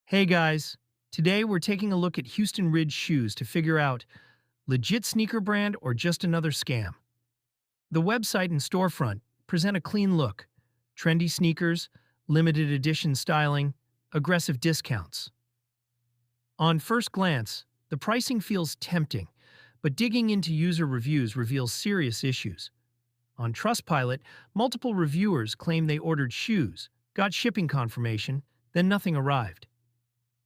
Hey guys, today we're taking a look at Houston Ridge shoes to figure out legit sneaker brand or just another scam. The website and storefront present a clean look, trendy sneakers, limited edition styling, aggressive discounts. On first glance, the pricing feels tempting, but digging into user reviews reveals serious issues. On Trustpilot, multiple reviewers claim they ordered shoes, got shipping confirmation, then nothing arrived.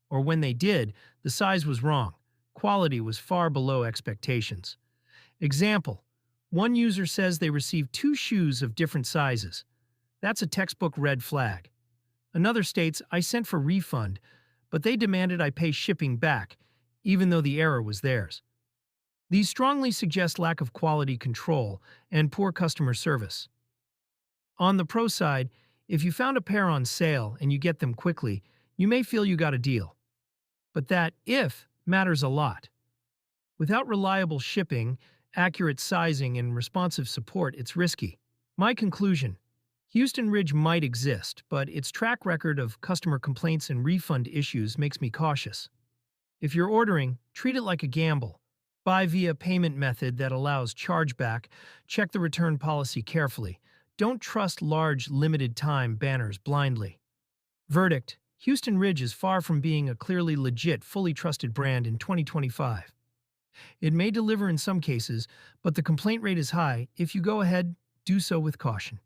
Or when they did, the size was wrong. Quality was far below expectations. Example: one user says they received two shoes of different sizes. That's a textbook red flag. Another states, I sent for refund, but they demanded I pay shipping back, even though the error was theirs. These strongly suggest lack of quality control and poor customer service. On the pro side, if you found a pair on sale and you get them quickly, you may feel you got a deal. But that "if" matters a lot. Without reliable shipping, accurate sizing, and responsive support, it's risky. My conclusion: Houston Ridge might exist, but its track record of customer complaints and refund issues makes me cautious. If you're ordering, treat it like a gamble. Buy via payment method that allows chargeback. Check the return policy carefully. Don't trust large, limited-time banners blindly. Verdict: Houston Ridge is far from being a clearly legit, fully trusted brand in 2025. It may deliver in some cases, but the complaint rate is high. If you go ahead, do so with caution.